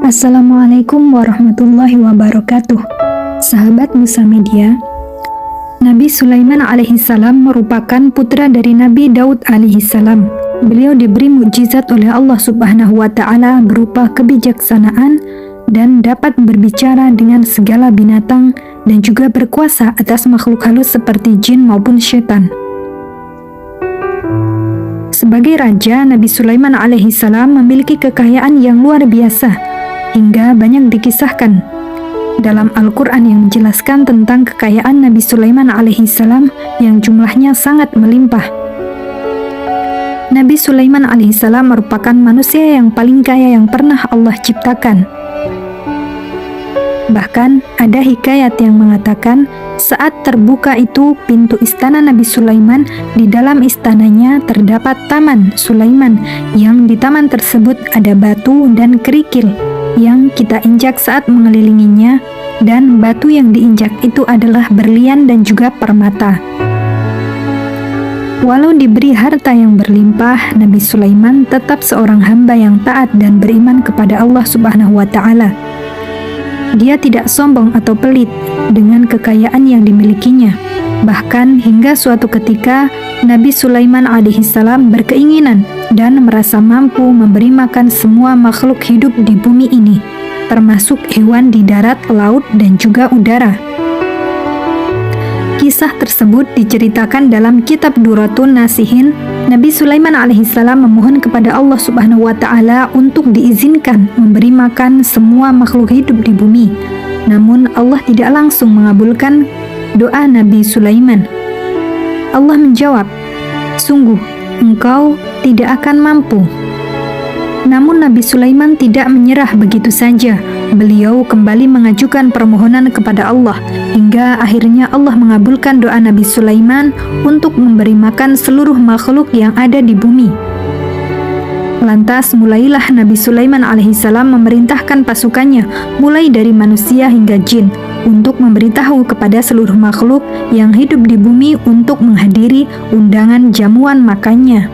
Assalamualaikum warahmatullahi wabarakatuh. Sahabat Musa Media, Nabi Sulaiman alaihissalam merupakan putra dari Nabi Daud alaihissalam. Beliau diberi mukjizat oleh Allah Subhanahu wa Ta'ala berupa kebijaksanaan dan dapat berbicara dengan segala binatang dan juga berkuasa atas makhluk halus seperti jin maupun syaitan. Sebagai raja, Nabi Sulaiman alaihissalam memiliki kekayaan yang luar biasa hingga banyak dikisahkan dalam Al-Quran yang menjelaskan tentang kekayaan Nabi Sulaiman alaihissalam yang jumlahnya sangat melimpah. Nabi Sulaiman alaihissalam merupakan manusia yang paling kaya yang pernah Allah ciptakan. Bahkan ada hikayat yang mengatakan saat terbuka itu pintu istana Nabi Sulaiman, di dalam istananya terdapat taman Sulaiman, yang di taman tersebut ada batu dan kerikil yang kita injak saat mengelilinginya, dan batu yang diinjak itu adalah berlian dan juga permata. Walau diberi harta yang berlimpah, Nabi Sulaiman tetap seorang hamba yang taat dan beriman kepada Allah Subhanahu wa Ta'ala. Dia tidak sombong atau pelit dengan kekayaan yang dimilikinya. Bahkan hingga suatu ketika Nabi Sulaiman alaihissalam berkeinginan dan merasa mampu memberi makan semua makhluk hidup di bumi ini, termasuk hewan di darat, laut, dan juga udara. Kisah tersebut diceritakan dalam kitab Duratun Nasihin. Nabi Sulaiman alaihissalam memohon kepada Allah Subhanahu wa Ta'ala untuk diizinkan memberi makan semua makhluk hidup di bumi. Namun Allah tidak langsung mengabulkan doa Nabi Sulaiman. Allah menjawab, "Sungguh, engkau tidak akan mampu." Namun Nabi Sulaiman tidak menyerah begitu saja. Beliau kembali mengajukan permohonan kepada Allah, hingga akhirnya Allah mengabulkan doa Nabi Sulaiman untuk memberi makan seluruh makhluk yang ada di bumi. Lantas mulailah Nabi Sulaiman alaihissalam memerintahkan pasukannya, mulai dari manusia hingga jin, untuk memberitahu kepada seluruh makhluk yang hidup di bumi untuk menghadiri undangan jamuan makannya.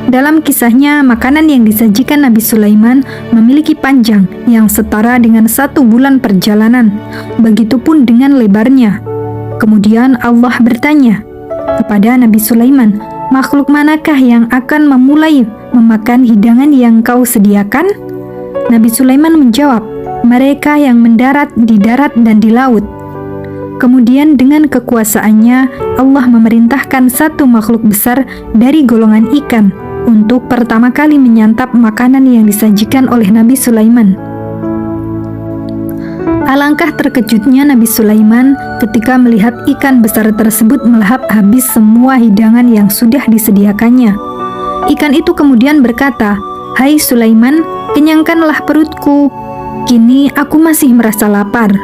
Dalam kisahnya, makanan yang disajikan Nabi Sulaiman memiliki panjang yang setara dengan 1 bulan perjalanan, begitupun dengan lebarnya. Kemudian Allah bertanya kepada Nabi Sulaiman, "Makhluk manakah yang akan memulai memakan hidangan yang kau sediakan?" Nabi Sulaiman menjawab, "Mereka yang mendarat di darat dan di laut." Kemudian dengan kekuasaannya, Allah memerintahkan satu makhluk besar dari golongan ikan untuk pertama kali menyantap makanan yang disajikan oleh Nabi Sulaiman. Alangkah terkejutnya Nabi Sulaiman ketika melihat ikan besar tersebut melahap habis semua hidangan yang sudah disediakannya. Ikan itu kemudian berkata, "Hai Sulaiman, kenyangkanlah perutku. Kini aku masih merasa lapar."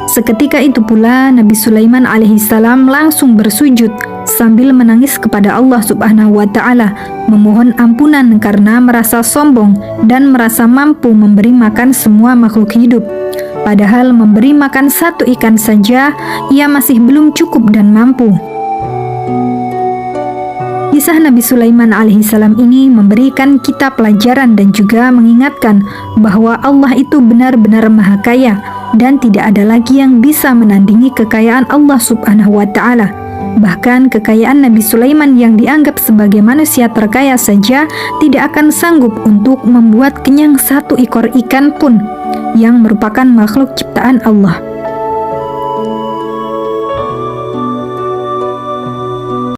Seketika itu pula Nabi Sulaiman alaihissalam langsung bersujud sambil menangis kepada Allah Subhanahu wa Ta'ala, memohon ampunan karena merasa sombong dan merasa mampu memberi makan semua makhluk hidup. Padahal memberi makan 1 ikan saja ia masih belum cukup dan mampu. Kisah Nabi Sulaiman alaihissalam ini memberikan kita pelajaran dan juga mengingatkan bahwa Allah itu benar-benar maha kaya dan tidak ada lagi yang bisa menandingi kekayaan Allah Subhanahu wa Ta'ala. Bahkan kekayaan Nabi Sulaiman yang dianggap sebagai manusia terkaya saja tidak akan sanggup untuk membuat kenyang 1 ekor ikan pun yang merupakan makhluk ciptaan Allah.